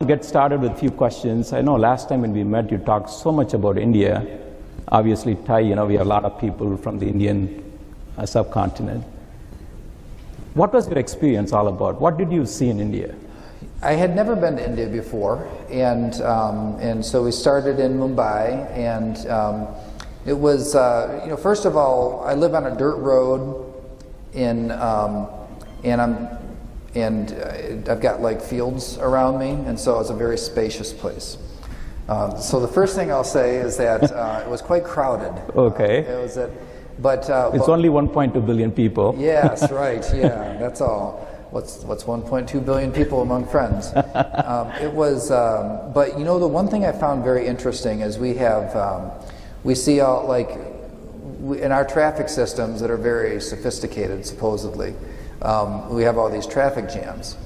get started with a few questions. I know last time when we met, you talked so much about India. Obviously, Thai, we have a lot of people from the Indian subcontinent. What was your experience all about? What did you see in India? I had never been to India before, and so we started in Mumbai, and it was, first of all, I live on a dirt road, and I've got like fields around me, and so it's a very spacious place. So the first thing I'll say is that it was quite crowded. Okay. But it's only 1.2 billion people. Yes, right. Yeah, that's all. What's 1.2 billion people among friends? It was, but the one thing I found very interesting is we see all in our traffic systems that are very sophisticated, supposedly. We have all these traffic jams.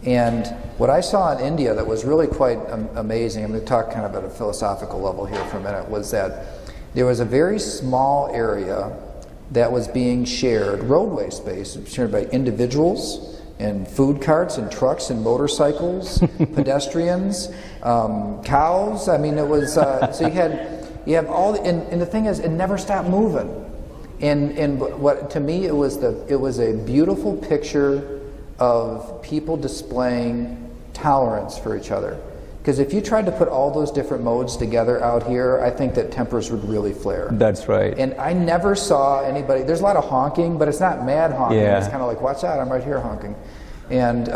And what I saw in India that was really quite amazing, I'm going to talk kind of at a philosophical level here for a minute, was that there was a very small area that was being shared, roadway space, shared by individuals and food carts and trucks and motorcycles, pedestrians, cows. I mean, it was, so you have all, and the thing is, it never stopped moving. And what, to me, it was a beautiful picture of people displaying tolerance for each other. Because if you tried to put all those different modes together out here, I think that tempers would really flare. That's right. And I never saw anybody, there's a lot of honking, but it's not mad honking. Yeah. It's kind of like, watch out, I'm right here honking. And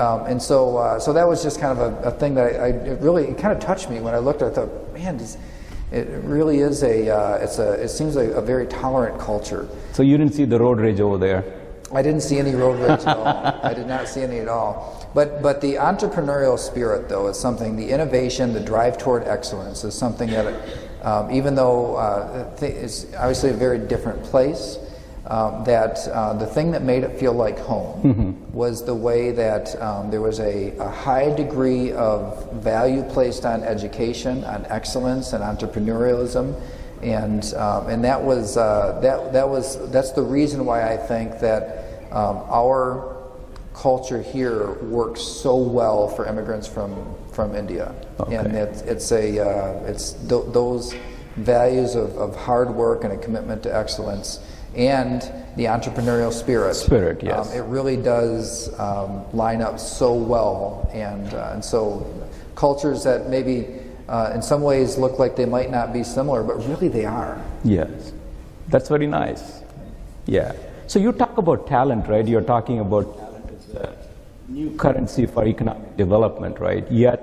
so that was just kind of a thing that it kind of touched me when I looked at it. I thought, man, it really is it seems like a very tolerant culture. So you didn't see the road rage over there? I didn't see any road rage at all. I did not see any at all. But the entrepreneurial spirit, though, is something, the innovation, the drive toward excellence is something that, even though it's obviously a very different place, that the thing that made it feel like home was the way that there was a high degree of value placed on education, on excellence, and entrepreneurialism. And that's the reason why I think that our culture here works so well for immigrants from India. Okay. And it's those values of hard work and a commitment to excellence and the entrepreneurial spirit. Yes. It really does line up so well, and so cultures that maybe in some ways look like they might not be similar, but really they are. Yes, that's very nice. Yeah. So you talk about talent, right? You're talking about talent as a new currency for economic development, right? Yet,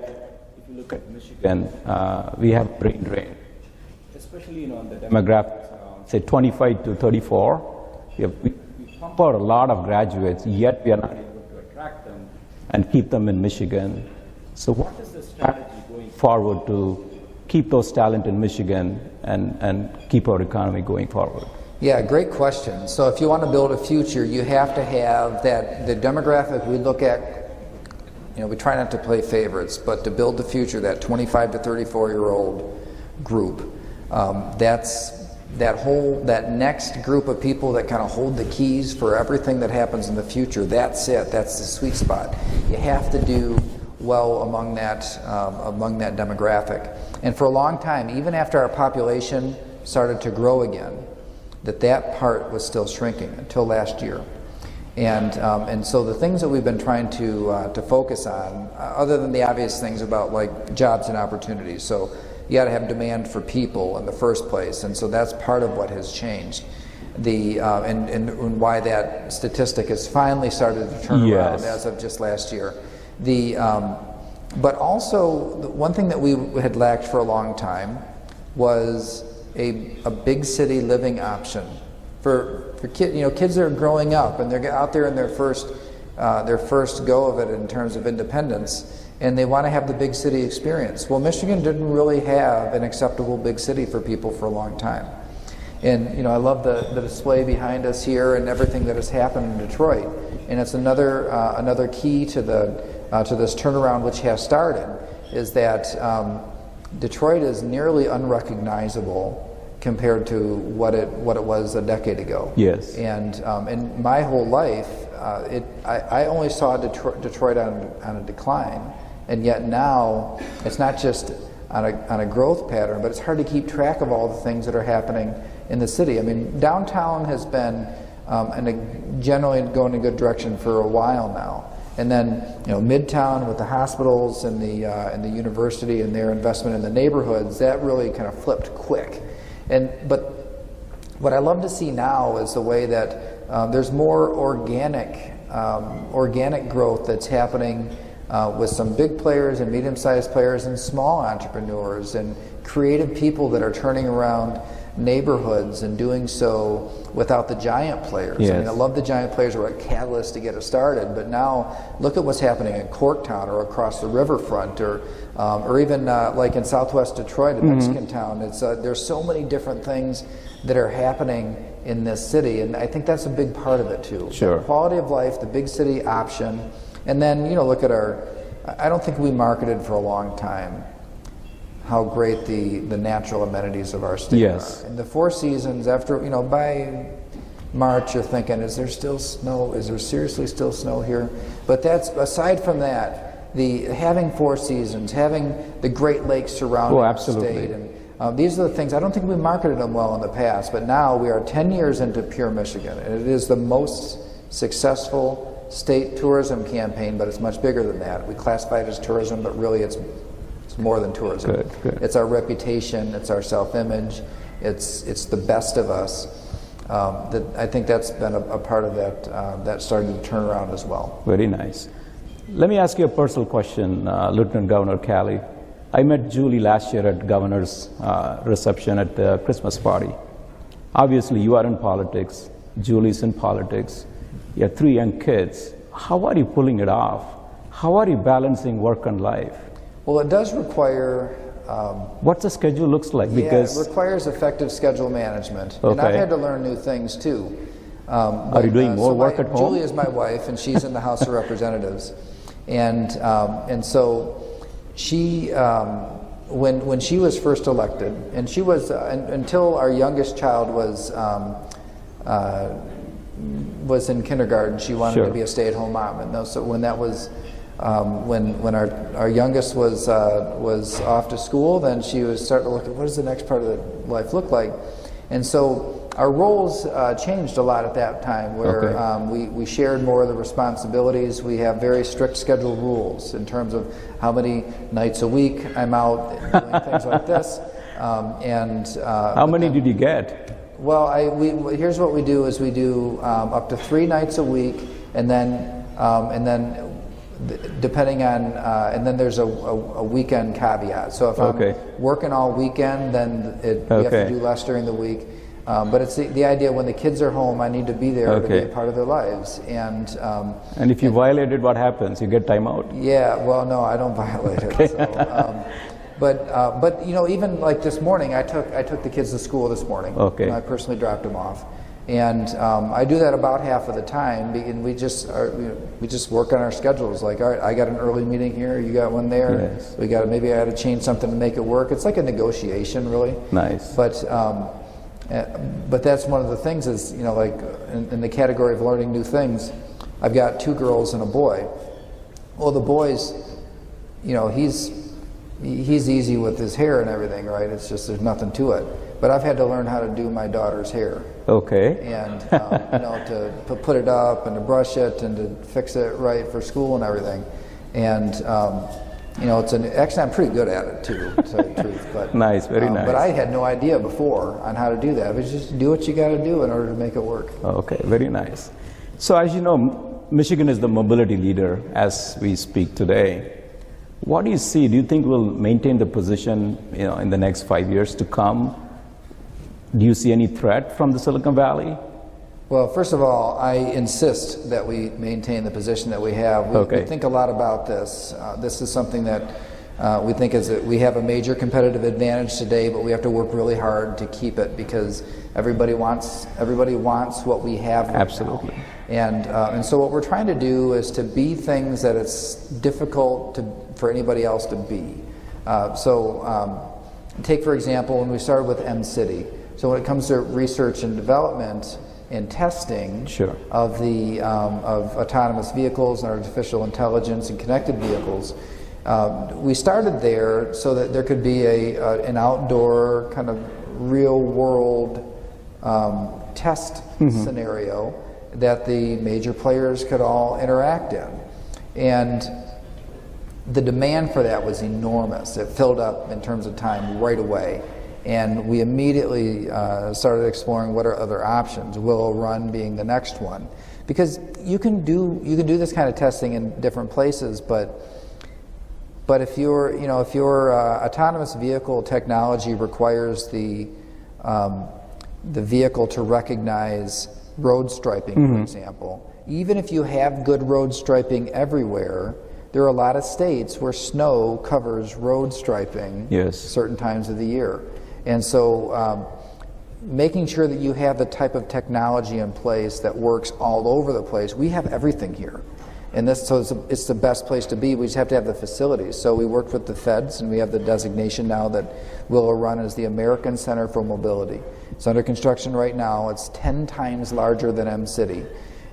if you look at Michigan, we have brain drain, especially on the demographics around, say, 25 to 34. We pump out a lot of graduates, yet we are not able to attract them and keep them in Michigan. So what is the strategy going forward to keep those talent in Michigan and keep our economy going forward? Yeah, great question. So if you want to build a future, you have to have the demographic we look at, we try not to play favorites, but to build the future, that 25 to 34-year-old group, that next group of people that kind of hold the keys for everything that happens in the future, that's it. That's the sweet spot. You have to do well among that demographic. And for a long time, even after our population started to grow again, that part was still shrinking until last year. And so the things that we've been trying to focus on, other than the obvious things about like jobs and opportunities, so you got to have demand for people in the first place, and so that's part of what has changed. And why that statistic has finally started to turn around as of just last year. But also, the one thing that we had lacked for a long time was a big city living option for kids that are growing up and they're out there in their first go of it in terms of independence, and they want to have the big city experience. Well, Michigan didn't really have an acceptable big city for people for a long time. And I love the display behind us here and everything that has happened in Detroit. And it's another key to this turnaround which has started, is that Detroit is nearly unrecognizable compared to what it was a decade ago. Yes. And in my whole life, I only saw Detroit on a decline. And yet now, it's not just on a growth pattern, but it's hard to keep track of all the things that are happening in the city. I mean, downtown has been generally going in a good direction for a while now. And then, Midtown with the hospitals and the university and their investment in the neighborhoods, that really kind of flipped quick. But what I love to see now is the way that there's more organic growth that's happening with some big players and medium-sized players and small entrepreneurs and creative people that are turning around neighborhoods and doing so without the giant players. Yes. I mean, I love the giant players were a catalyst to get us started, but now look at what's happening in Corktown or across the riverfront or even like in Southwest Detroit, a Mexican town. There's so many different things that are happening in this city, and I think that's a big part of it too. Sure. The quality of life, the big city option, and then look at I don't think we marketed for a long time how great the natural amenities of our state Yes. are. And the Four Seasons, after, by March, you're thinking, is there still snow? Is there seriously still snow here? But that's, aside from that, having Four Seasons, having the Great Lakes surrounding the state, and these are the things, I don't think we marketed them well in the past, but now we are 10 years into Pure Michigan, and it is the most successful state tourism campaign, but it's much bigger than that. We classify it as tourism, but really it's more than tourism. Good. It's our reputation, it's our self-image, it's the best of us. I think that's been a part of that starting to turn around as well. Very nice. Let me ask you a personal question, Lieutenant Governor Calley. I met Julie last year at Governor's reception at the Christmas party. Obviously, you are in politics. Julie's in politics. You have 3 young kids. How are you pulling it off? How are you balancing work and life? Well, it does require... What's the schedule looks like? Because it requires effective schedule management. Okay. And I've had to learn new things too. Are you doing more work at home? Julie is my wife, and she's in the House of Representatives. And so she, when she was first elected, and she was, until our youngest child was in kindergarten, she wanted to be a stay-at-home mom. And so when that was... when our youngest was off to school, then she was starting to look at what does the next part of the life look like, and so our roles changed a lot at that time, where we shared more of the responsibilities. We have very strict schedule rules in terms of how many nights a week I'm out doing things like this, how many did you get? Well, here's what we do: is we do up to 3 nights a week, and then depending on, and then there's a weekend caveat. So if I'm working all weekend, then we have to do less during the week. But it's the idea when the kids are home, I need to be there to be a part of their lives. And if you violate it, what happens? You get time out? Yeah, well, no, I don't violate it. So, but even like this morning, I took the kids to school this morning. Okay. I personally dropped them off. And I do that about half of the time, and we just work on our schedules. Like, all right, I got an early meeting here, you got one there. Yes. Maybe I had to change something to make it work. It's like a negotiation, really. Nice. But that's one of the things is, like in the category of learning new things, I've got 2 girls and a boy. Well, the boy's, he's easy with his hair and everything, right? It's just there's nothing to it. But I've had to learn how to do my daughter's hair. Okay. And to put it up and to brush it and to fix it right for school and everything. And actually I'm pretty good at it too, to tell you the truth. But nice, very nice. But I had no idea before on how to do that. But just do what you got to do in order to make it work. Okay, very nice. So as you know, Michigan is the mobility leader as we speak today. What do you see? Do you think we'll maintain the position, in the next 5 years to come? Do you see any threat from the Silicon Valley? Well, first of all, I insist that we maintain the position that we have. We think a lot about this. This is something that we think we have a major competitive advantage today, but we have to work really hard to keep it because everybody wants what we have right Absolutely. now. And so what we're trying to do is to be things that it's difficult for anybody else to be. Take for example when we started with M-City. So when it comes to research and development and testing of autonomous vehicles and artificial intelligence and connected vehicles, We started there so that there could be an outdoor kind of real world test scenario that the major players could all interact in. And the demand for that was enormous. It filled up in terms of time right away. And we immediately started exploring what are other options, Willow Run being the next one. Because you can do this kind of testing in different places, but if your autonomous vehicle technology requires the vehicle to recognize road striping, for example, even if you have good road striping everywhere, there are a lot of states where snow covers road striping certain times of the year. And so making sure that you have the type of technology in place that works all over the place. We have everything here. And so it's the best place to be. We just have to have the facilities. So we worked with the feds, and we have the designation now that Willow Run is the American Center for Mobility. It's under construction right now. It's 10 times larger than M-City.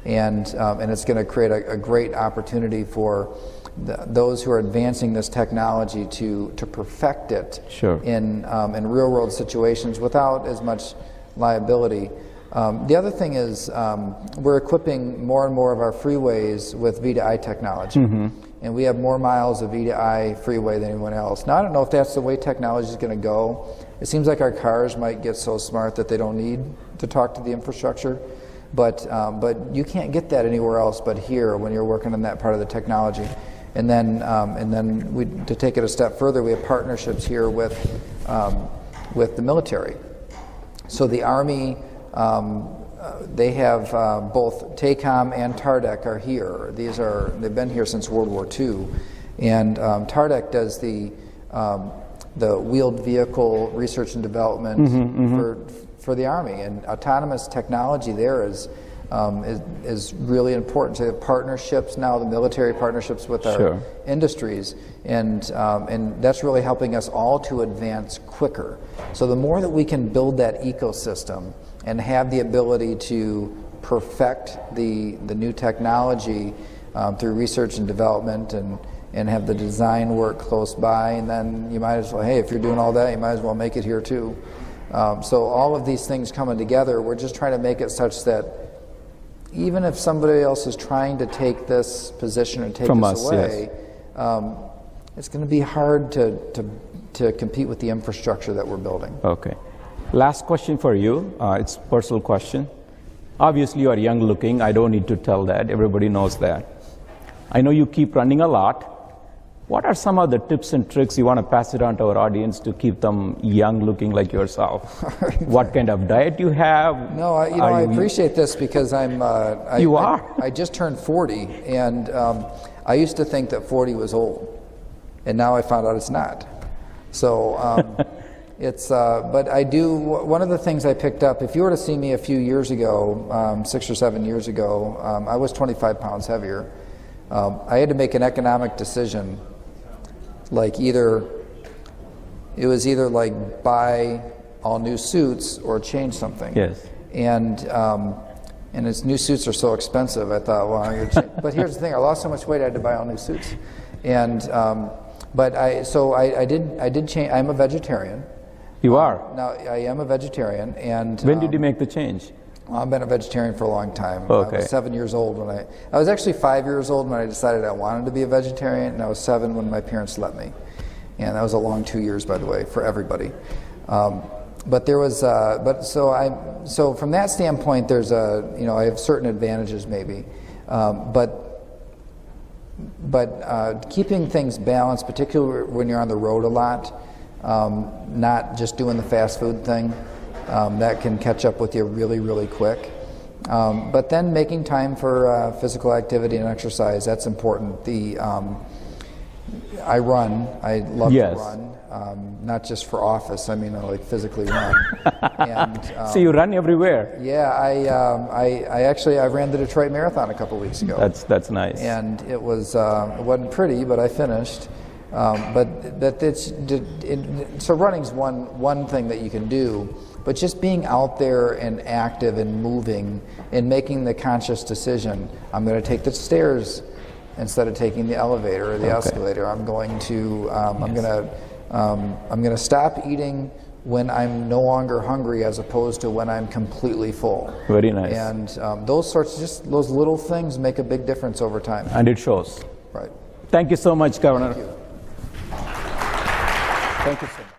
And it's going to create a great opportunity for those who are advancing this technology to perfect it in real world situations without as much liability. The other thing is we're equipping more and more of our freeways with V2I technology. And we have more miles of V2I freeway than anyone else. Now, I don't know if that's the way technology is going to go. It seems like our cars might get so smart that they don't need to talk to the infrastructure. But you can't get that anywhere else but here when you're working on that part of the technology. And then to take it a step further, we have partnerships here with the military. So the Army, they have both TiECon and TARDEC are here. They've been here since World War II, and TARDEC does the wheeled vehicle research and development for the Army, and autonomous technology there is really important. So the partnerships now, the military partnerships with our industries, and that's really helping us all to advance quicker. So the more that we can build that ecosystem and have the ability to perfect the new technology through research and development and have the design work close by, and then you might as well, hey, if you're doing all that, you might as well make it here too. So all of these things coming together, we're just trying to make it such that even if somebody else is trying to take this position and take us away, it's going to be hard to compete with the infrastructure that we're building. Okay. Last question for you. It's a personal question. Obviously, you are young looking. I don't need to tell that. Everybody knows that. I know you keep running a lot. What are some of the tips and tricks you want to pass it on to our audience to keep them young looking like yourself? What kind of diet you have? No, I appreciate this because I just turned 40, and I used to think that 40 was old, and now I found out it's not. So but I do, one of the things I picked up, if you were to see me a few years ago, 6 or 7 years ago, I was 25 pounds heavier. I had to make an economic decision. Like it was either like buy all new suits or change something. Yes. And its new suits are so expensive. I thought, well, but here's the thing: I lost so much weight, I had to buy all new suits. And I did change. I'm a vegetarian. You are? Now I am a vegetarian. And when did you make the change? Well, I've been a vegetarian for a long time. Okay. I was 7 years old when I was actually 5 years old when I decided I wanted to be a vegetarian, and I was 7 when my parents let me. And that was a long 2 years, by the way, for everybody. But there was, so from that standpoint, there's I have certain advantages maybe, but keeping things balanced, particularly when you're on the road a lot, not just doing the fast food thing. That can catch up with you really, really quick. But then making time for physical activity and exercise, that's important. I run. I love to run, not just for office. I mean, I like physically run. And, so you run everywhere? Yeah, I ran the Detroit Marathon a couple weeks ago. That's nice. And it wasn't pretty, but I finished. So running's one thing that you can do. But just being out there and active and moving and making the conscious decision, I'm going to take the stairs instead of taking the elevator or the escalator. I'm going to I'm going to stop eating when I'm no longer hungry as opposed to when I'm completely full. Very nice. And those little things make a big difference over time. And it shows. Right. Thank you so much, Governor. Thank you. Thank you so much.